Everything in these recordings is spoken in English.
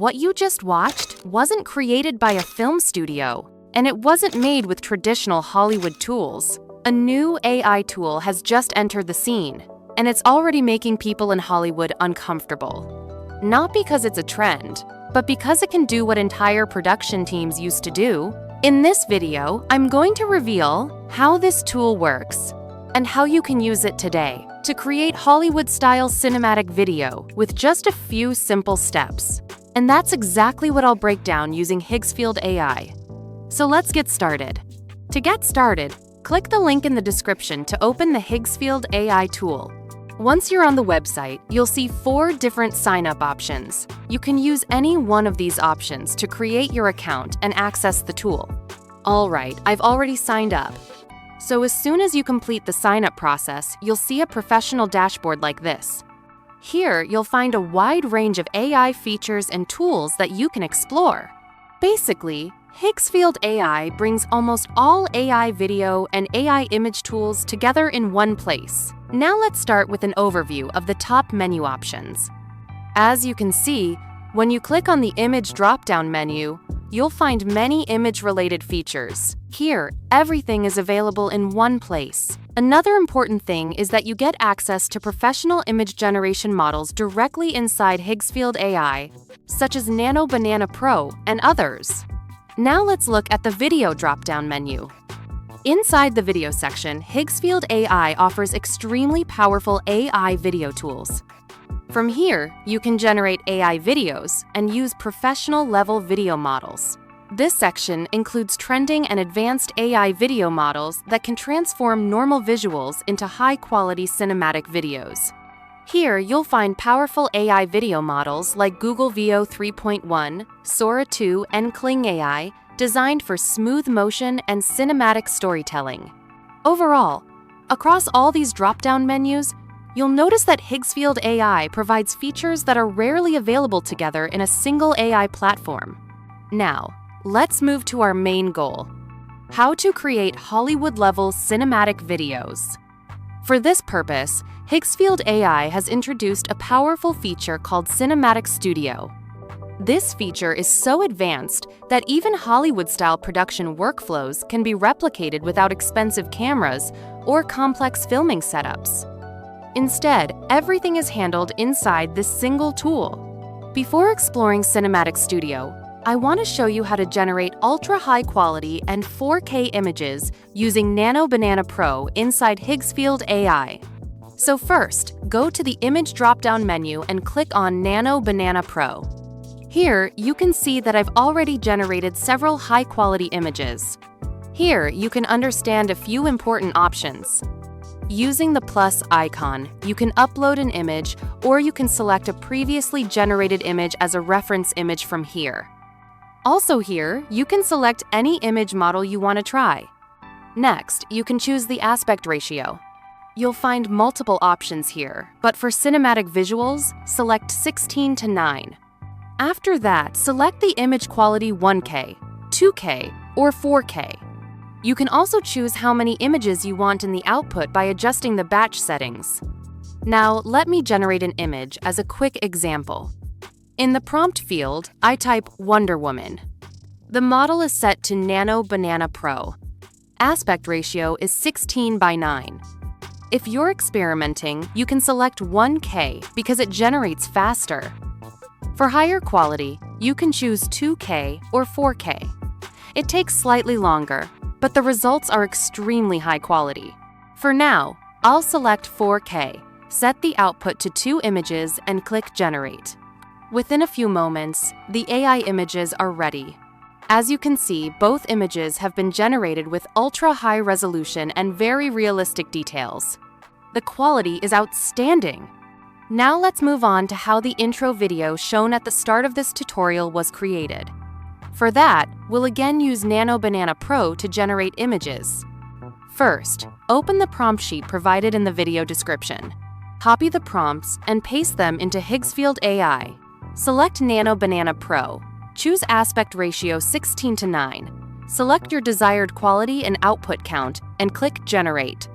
What you just watched wasn't created by a film studio, and it wasn't made with traditional Hollywood tools. A new AI tool has just entered the scene, and it's already making people in Hollywood uncomfortable. Not because it's a trend, but because it can do what entire production teams used to do. In this video, I'm going to reveal how this tool works and how you can use it today to create Hollywood-style cinematic video with just a few simple steps. And that's exactly what I'll break down using Higgsfield AI. So let's get started. To get started, click the link in the description to open the Higgsfield AI tool. Once you're on the website, you'll see 4 different sign-up options. You can use any one of these options to create your account and access the tool. All right, I've already signed up. So as soon as you complete the sign-up process, you'll see a professional dashboard like this. Here, you'll find a wide range of AI features and tools that you can explore. Basically, Higgsfield AI brings almost all AI video and AI image tools together in one place. Now let's start with an overview of the top menu options. As you can see, when you click on the image drop-down menu, you'll find many image-related features. Here, everything is available in one place. Another important thing is that you get access to professional image generation models directly inside Higgsfield AI, such as Nano Banana Pro and others. Now let's look at the video drop-down menu. Inside the video section, Higgsfield AI offers extremely powerful AI video tools. From here, you can generate AI videos and use professional-level video models. This section includes trending and advanced AI video models that can transform normal visuals into high-quality cinematic videos. Here, you'll find powerful AI video models like Google Veo 3.1, Sora 2, and Kling AI, designed for smooth motion and cinematic storytelling. Overall, across all these drop-down menus, you'll notice that Higgsfield AI provides features that are rarely available together in a single AI platform. Now, let's move to our main goal: how to create Hollywood-level cinematic videos. For this purpose, Higgsfield AI has introduced a powerful feature called Cinematic Studio. This feature is so advanced that even Hollywood-style production workflows can be replicated without expensive cameras or complex filming setups. Instead, everything is handled inside this single tool. Before exploring Cinematic Studio, I want to show you how to generate ultra-high quality and 4K images using Nano Banana Pro inside Higgsfield AI. So first, go to the image drop-down menu and click on Nano Banana Pro. Here, you can see that I've already generated several high-quality images. Here, you can understand a few important options. Using the plus icon, you can upload an image, or you can select a previously generated image as a reference image from here. Also here, you can select any image model you want to try. Next, you can choose the aspect ratio. You'll find multiple options here, but for cinematic visuals, select 16:9. After that, select the image quality 1K, 2K, or 4K. You can also choose how many images you want in the output by adjusting the batch settings. Now, let me generate an image as a quick example. In the prompt field, I type Wonder Woman. The model is set to Nano Banana Pro. Aspect ratio is 16:9. If you're experimenting, you can select 1K because it generates faster. For higher quality, you can choose 2K or 4K. It takes slightly longer, but the results are extremely high quality. For now, I'll select 4K, set the output to 2 images, and click Generate. Within a few moments, the AI images are ready. As you can see, both images have been generated with ultra-high resolution and very realistic details. The quality is outstanding. Now let's move on to how the intro video shown at the start of this tutorial was created. For that, we'll again use Nano Banana Pro to generate images. First, open the prompt sheet provided in the video description. Copy the prompts and paste them into Higgsfield AI. Select Nano Banana Pro. Choose aspect ratio 16:9. Select your desired quality and output count and click Generate.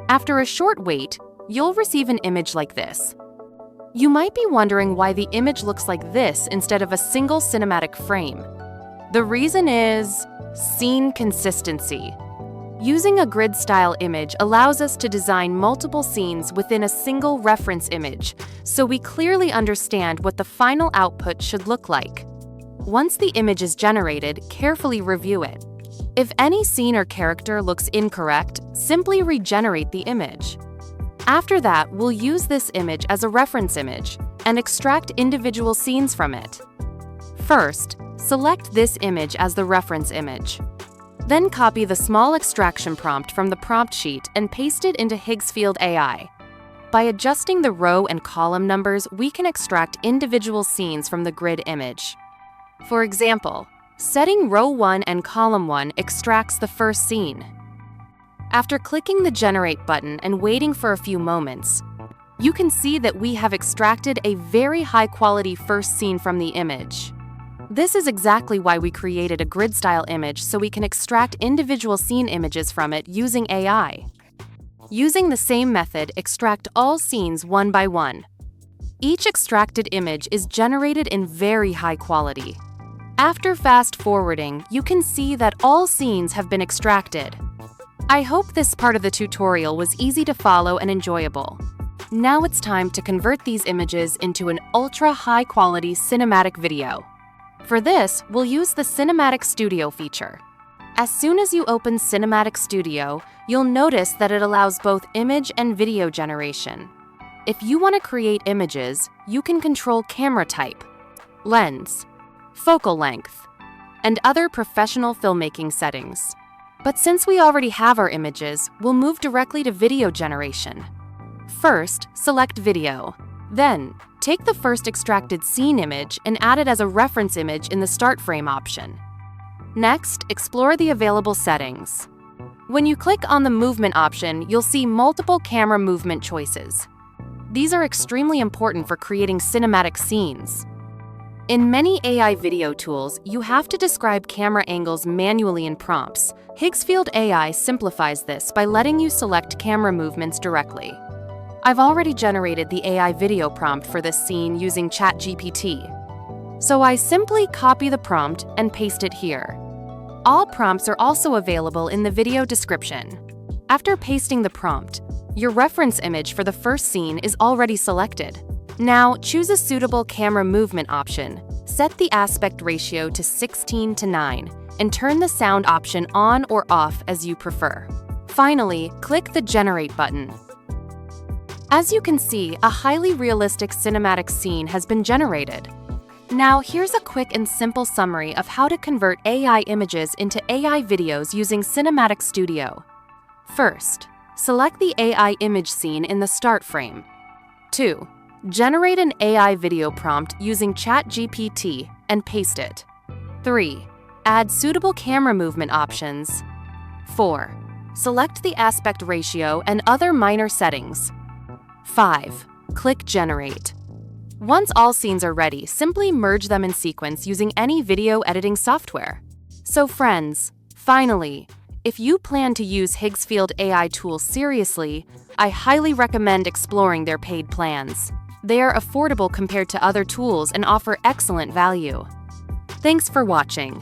After a short wait, you'll receive an image like this. You might be wondering why the image looks like this instead of a single cinematic frame. The reason is scene consistency. Using a grid-style image allows us to design multiple scenes within a single reference image, so we clearly understand what the final output should look like. Once the image is generated, carefully review it. If any scene or character looks incorrect, simply regenerate the image. After that, we'll use this image as a reference image and extract individual scenes from it. First, select this image as the reference image. Then copy the small extraction prompt from the prompt sheet and paste it into Higgsfield AI. By adjusting the row and column numbers, we can extract individual scenes from the grid image. For example, setting row 1 and column 1 extracts the first scene. After clicking the Generate button and waiting for a few moments, you can see that we have extracted a very high-quality first scene from the image. This is exactly why we created a grid-style image, so we can extract individual scene images from it using AI. Using the same method, extract all scenes one by one. Each extracted image is generated in very high quality. After fast-forwarding, you can see that all scenes have been extracted. I hope this part of the tutorial was easy to follow and enjoyable. Now it's time to convert these images into an ultra-high-quality cinematic video. For this, we'll use the Cinematic Studio feature. As soon as you open Cinematic Studio, you'll notice that it allows both image and video generation. If you want to create images, you can control camera type, lens, focal length, and other professional filmmaking settings. But since we already have our images, we'll move directly to video generation. First, select video. Then, take the first extracted scene image and add it as a reference image in the Start Frame option. Next, explore the available settings. When you click on the movement option, you'll see multiple camera movement choices. These are extremely important for creating cinematic scenes. In many AI video tools, you have to describe camera angles manually in prompts. Higgsfield AI simplifies this by letting you select camera movements directly. I've already generated the AI video prompt for this scene using ChatGPT. So I simply copy the prompt and paste it here. All prompts are also available in the video description. After pasting the prompt, your reference image for the first scene is already selected. Now, choose a suitable camera movement option, set the aspect ratio to 16:9, and turn the sound option on or off as you prefer. Finally, click the Generate button. As you can see, a highly realistic cinematic scene has been generated. Now, here's a quick and simple summary of how to convert AI images into AI videos using Cinematic Studio. First, select the AI image scene in the Start Frame. 2. Generate an AI video prompt using ChatGPT and paste it. 3. Add suitable camera movement options. 4. Select the aspect ratio and other minor settings. 5. Click Generate. Once all scenes are ready, simply merge them in sequence using any video editing software. So friends, finally, if you plan to use Higgsfield AI tools seriously, I highly recommend exploring their paid plans. They are affordable compared to other tools and offer excellent value. Thanks for watching.